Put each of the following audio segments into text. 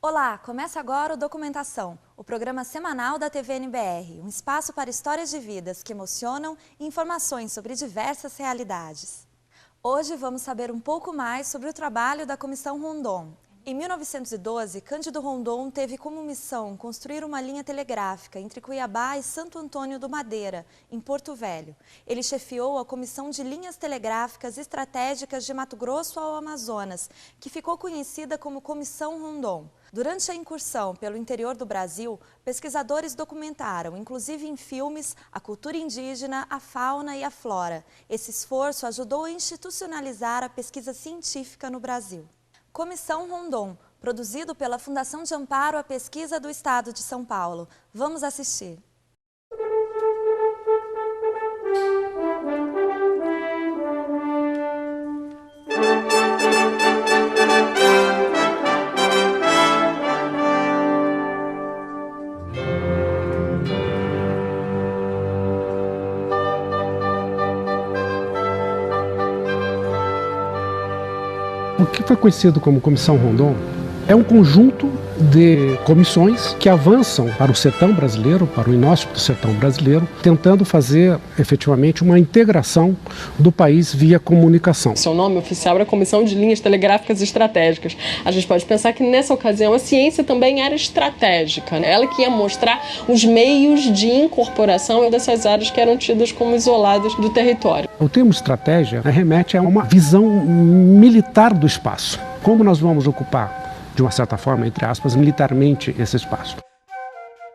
Olá, começa agora o Documentação, o programa semanal da TV NBR, um espaço para histórias de vidas que emocionam e informações sobre diversas realidades. Hoje vamos saber um pouco mais sobre o trabalho da Comissão Rondon. Em 1912, Cândido Rondon teve como missão construir uma linha telegráfica entre Cuiabá e Santo Antônio do Madeira, em Porto Velho. Ele chefiou a Comissão de Linhas Telegráficas Estratégicas de Mato Grosso ao Amazonas, que ficou conhecida como Comissão Rondon. Durante a incursão pelo interior do Brasil, pesquisadores documentaram, inclusive em filmes, a cultura indígena, a fauna e a flora. Esse esforço ajudou a institucionalizar a pesquisa científica no Brasil. Comissão Rondon, produzido pela Fundação de Amparo à Pesquisa do Estado de São Paulo. Vamos assistir. O que foi conhecido como Comissão Rondon é um conjunto de comissões que avançam para o sertão brasileiro, para o inóspito sertão brasileiro, tentando fazer efetivamente uma integração do país via comunicação. Seu nome oficial era Comissão de Linhas Telegráficas Estratégicas. A gente pode pensar que nessa ocasião a ciência também era estratégica, né? Ela que ia mostrar os meios de incorporação dessas áreas que eram tidas como isoladas do território. O termo estratégia remete a uma visão militar do espaço. Como nós vamos ocupar, de uma certa forma, entre aspas, militarmente esse espaço.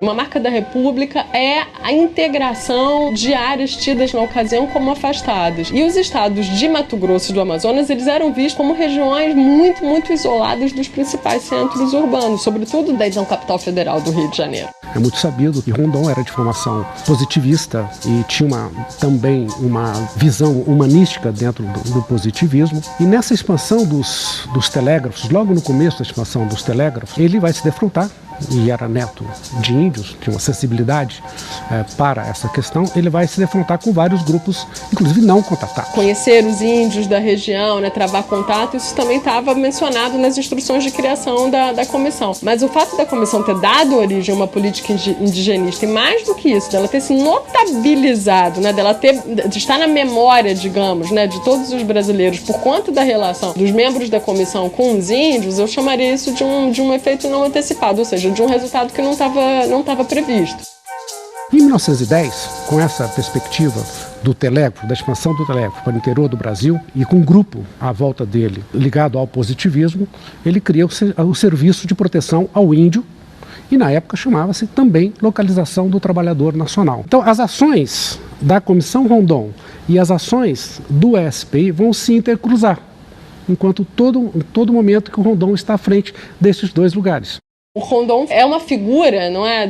Uma marca da República é a integração de áreas tidas na ocasião como afastadas. E os estados de Mato Grosso e do Amazonas, eles eram vistos como regiões muito isoladas dos principais centros urbanos, sobretudo da então capital federal do Rio de Janeiro. É muito sabido que Rondon era de formação positivista e tinha também uma visão humanística dentro do positivismo. E nessa expansão dos telégrafos, logo no começo da expansão dos telégrafos, ele vai se defrontar, e era neto de índios, tinha uma sensibilidade para essa questão, ele vai se defrontar com vários grupos, inclusive não contatados. Conhecer os índios da região, né, travar contato, isso também estava mencionado nas instruções de criação da comissão. Mas o fato da comissão ter dado origem a uma política indigenista, e mais do que isso, dela ter se notabilizado, né, de estar na memória, digamos, né, de todos os brasileiros por conta da relação dos membros da comissão com os índios, eu chamaria isso de um efeito não antecipado, ou seja, de um resultado que não estava previsto. Em 1910, com essa perspectiva do telégrafo, da expansão do telégrafo para o interior do Brasil, e com um grupo à volta dele ligado ao positivismo, ele cria o Serviço de Proteção ao Índio, e na época chamava-se também Localização do Trabalhador Nacional. Então, as ações da Comissão Rondon e as ações do ESPI vão se intercruzar, enquanto todo momento que o Rondon está à frente desses dois lugares. O Rondon é uma figura, não é,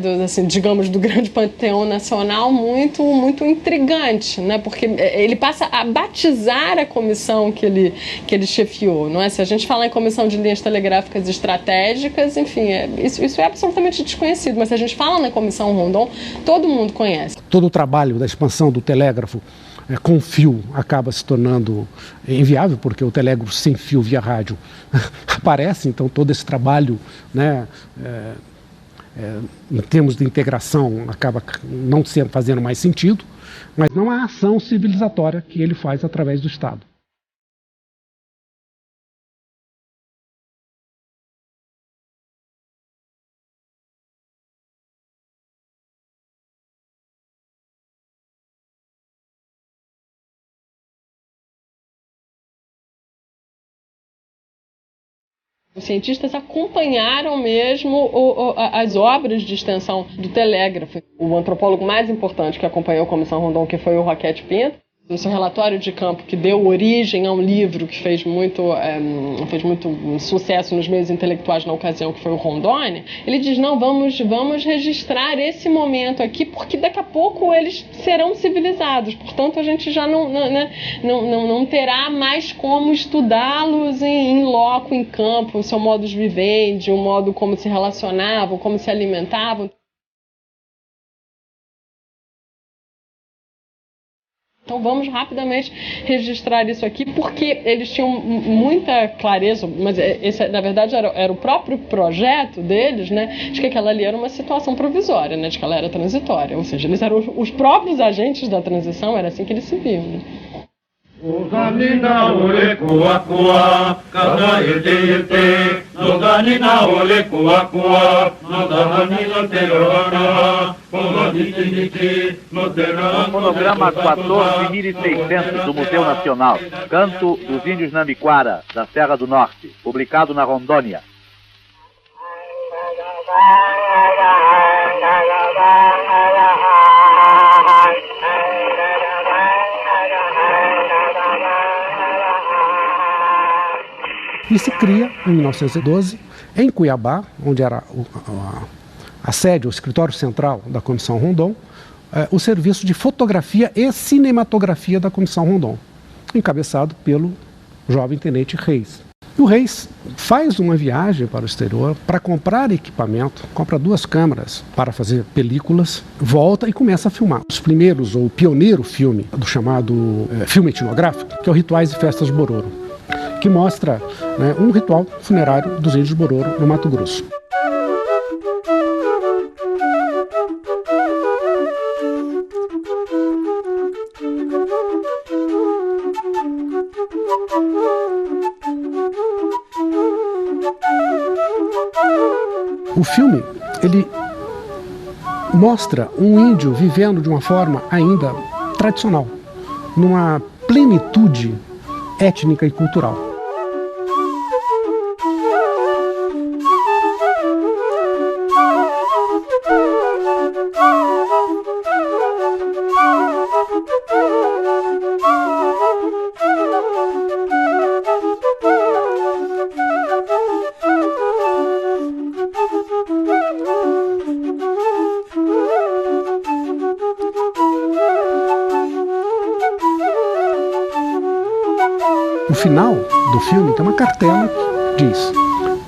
digamos, do grande panteão nacional muito intrigante, né? Porque ele passa a batizar a comissão que ele chefiou, não é? Se a gente falar em Comissão de Linhas Telegráficas Estratégicas, enfim, isso é absolutamente desconhecido, mas se a gente fala na Comissão Rondon, todo mundo conhece. Todo o trabalho da expansão do telégrafo com fio acaba se tornando inviável, porque o telégrafo sem fio via rádio aparece, então todo esse trabalho, né, em termos de integração acaba não fazendo mais sentido, mas não há ação civilizatória que ele faz através do Estado. Os cientistas acompanharam mesmo as obras de extensão do telégrafo. O antropólogo mais importante que acompanhou a Comissão Rondon, que foi o Roquette Pinto, no seu relatório de campo, que deu origem a um livro que fez muito sucesso nos meios intelectuais na ocasião, que foi o Rondônia, ele diz, não, vamos registrar esse momento aqui, porque daqui a pouco eles serão civilizados, portanto a gente já não terá mais como estudá-los em loco, em campo, o seu modus vivendi, o modo como se relacionavam, como se alimentavam. Então vamos rapidamente registrar isso aqui, porque eles tinham muita clareza, mas esse na verdade era o próprio projeto deles, né, de que aquela ali era uma situação provisória, né, de que ela era transitória, ou seja, eles eram os próprios agentes da transição, era assim que eles se viam, né? Fonograma 14.600 do Museu Nacional, Canto dos Índios Nambiquara, da Serra do Norte, publicado na Rondônia. E se cria, em 1912, em Cuiabá, onde era a sede, o escritório central da Comissão Rondon, o serviço de fotografia e cinematografia da Comissão Rondon, encabeçado pelo jovem tenente Reis. E o Reis faz uma viagem para o exterior para comprar equipamento, compra 2 câmeras para fazer películas, volta e começa a filmar. Os primeiros, ou o pioneiro filme do chamado filme etnográfico, que é o Rituais e Festas de Bororo, que mostra, né, um ritual funerário dos índios de Bororo, no Mato Grosso. O filme, ele mostra um índio vivendo de uma forma ainda tradicional, numa plenitude étnica e cultural. No final do filme tem uma cartela que diz: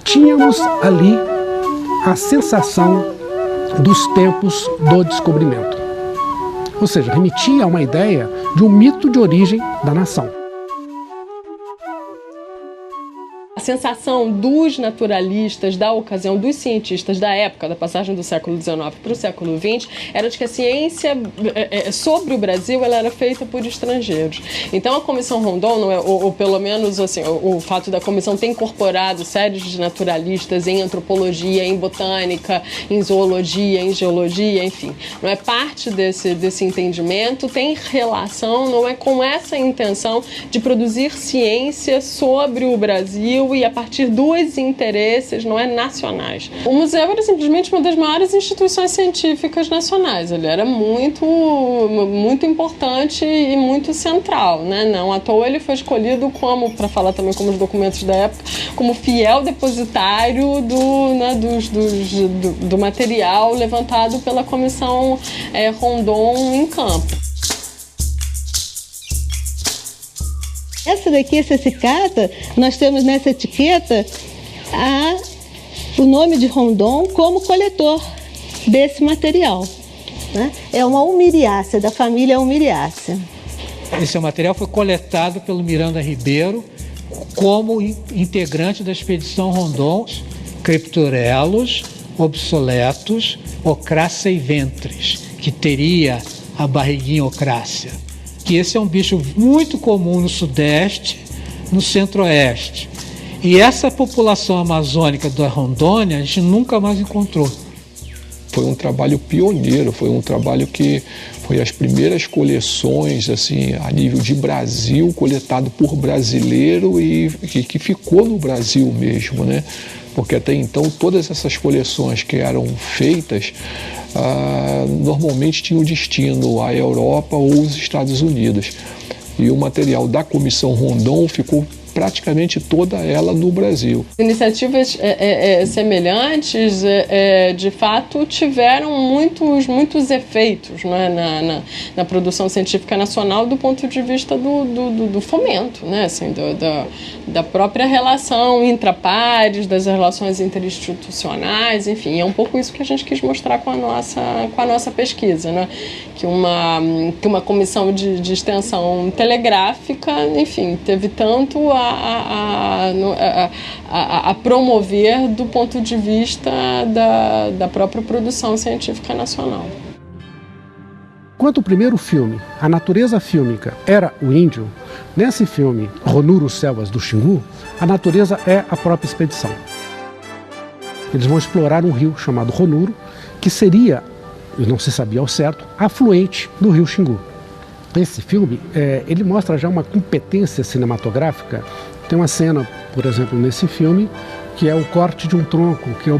tínhamos ali a sensação dos tempos do descobrimento. Ou seja, remetia a uma ideia de um mito de origem da nação. A sensação dos naturalistas da ocasião, dos cientistas da época, da passagem do século XIX para o século XX, era de que a ciência sobre o Brasil ela era feita por estrangeiros. Então a Comissão Rondon, ou pelo menos assim, o fato da comissão ter incorporado séries de naturalistas em antropologia, em botânica, em zoologia, em geologia, enfim, não é parte desse entendimento, tem relação, não é com essa intenção de produzir ciência sobre o Brasil e a partir dos interesses, não é, nacionais. O museu era simplesmente uma das maiores instituições científicas nacionais. Ele era muito importante e muito central, né? Não à toa ele foi escolhido como, para falar também como os documentos da época, como fiel depositário do material levantado pela Comissão Rondon em campo. Essa daqui, essa cicata, nós temos nessa etiqueta o nome de Rondon como coletor desse material, né? É uma Humiriácea, da família Humiriácea. Esse material foi coletado pelo Miranda Ribeiro como integrante da expedição Rondon, criptorelos, obsoletos, ocrácea e ventres, que teria a barriguinha ocrácea. Que esse é um bicho muito comum no Sudeste, no Centro-Oeste. E essa população amazônica da Rondônia a gente nunca mais encontrou. Foi um trabalho pioneiro, foi um trabalho que foi as primeiras coleções assim, a nível de Brasil, coletado por brasileiro e que ficou no Brasil mesmo, né? Porque até então todas essas coleções que eram feitas normalmente tinham destino à Europa ou os Estados Unidos. E o material da Comissão Rondon ficou praticamente toda ela no Brasil. Iniciativas semelhantes, de fato, tiveram muitos efeitos, né, na produção científica nacional do ponto de vista do fomento, né, assim, da própria relação intrapares, das relações interinstitucionais, enfim, é um pouco isso que a gente quis mostrar com a nossa pesquisa, né, que uma comissão de extensão telegráfica, enfim, teve tanto a promover do ponto de vista da própria produção científica nacional. Enquanto o primeiro filme, a natureza fílmica, era o índio, nesse filme, Ronuro Selvas do Xingu, a natureza é a própria expedição. Eles vão explorar um rio chamado Ronuro, que seria, não se sabia ao certo, afluente do rio Xingu. Esse filme, ele mostra já uma competência cinematográfica. Tem uma cena, por exemplo, nesse filme, que é o corte de um tronco que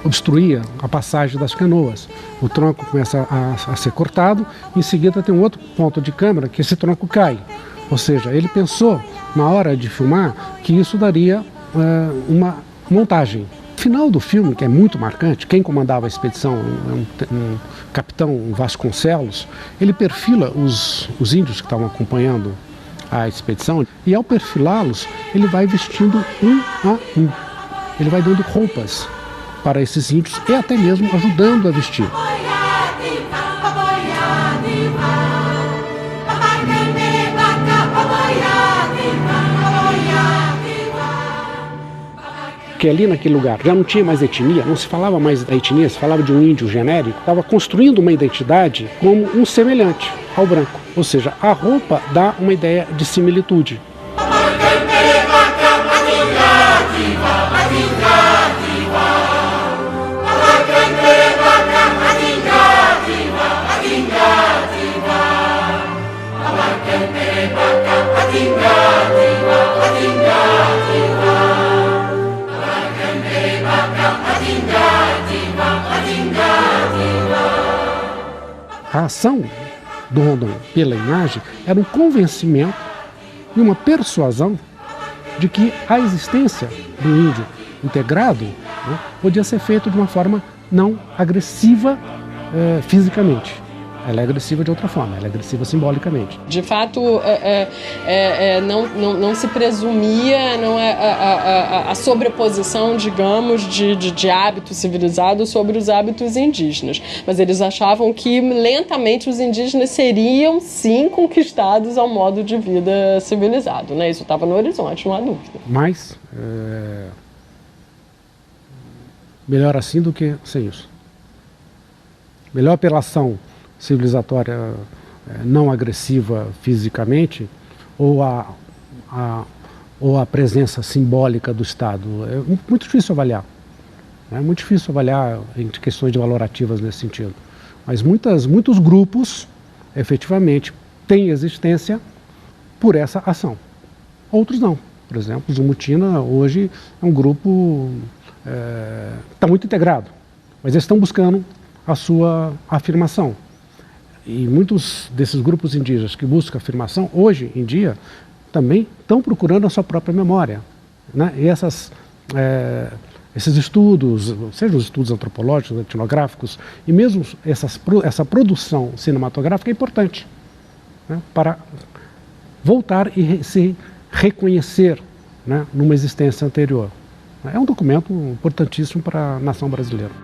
obstruía a passagem das canoas. O tronco começa a ser cortado, em seguida tem um outro ponto de câmera que esse tronco cai. Ou seja, ele pensou, na hora de filmar, que isso daria uma montagem. O final do filme, que é muito marcante, quem comandava a expedição, um capitão Vasconcelos, ele perfila os índios que estavam acompanhando a expedição, e ao perfilá-los, ele vai vestindo um a um. Ele vai dando roupas para esses índios e até mesmo ajudando a vestir. Que ali naquele lugar já não tinha mais etnia, não se falava mais da etnia, se falava de um índio genérico, estava construindo uma identidade como um semelhante ao branco. Ou seja, a roupa dá uma ideia de similitude. A ação do Rondon pela imagem era um convencimento e uma persuasão de que a existência do índio integrado, né, podia ser feita de uma forma não agressiva fisicamente. Ela é agressiva de outra forma, ela é agressiva simbolicamente. De fato, não se presumia a sobreposição, digamos, de hábitos civilizados sobre os hábitos indígenas. Mas eles achavam que lentamente os indígenas seriam, sim, conquistados ao modo de vida civilizado, né? Isso estava no horizonte, não há dúvida. Mas melhor assim do que sem isso. Melhor pela ação civilizatória não agressiva fisicamente, ou a presença simbólica do Estado. É muito difícil avaliar. É muito difícil avaliar entre questões de valorativas nesse sentido. Mas muitos grupos, efetivamente, têm existência por essa ação. Outros não. Por exemplo, o Zumutina hoje é um grupo está muito integrado, mas eles estão buscando a sua afirmação. E muitos desses grupos indígenas que buscam afirmação, hoje em dia, também estão procurando a sua própria memória, né? E esses estudos, sejam os estudos antropológicos, etnográficos, e mesmo essa produção cinematográfica é importante, né? Para voltar e se reconhecer, né, numa existência anterior. É um documento importantíssimo para a nação brasileira.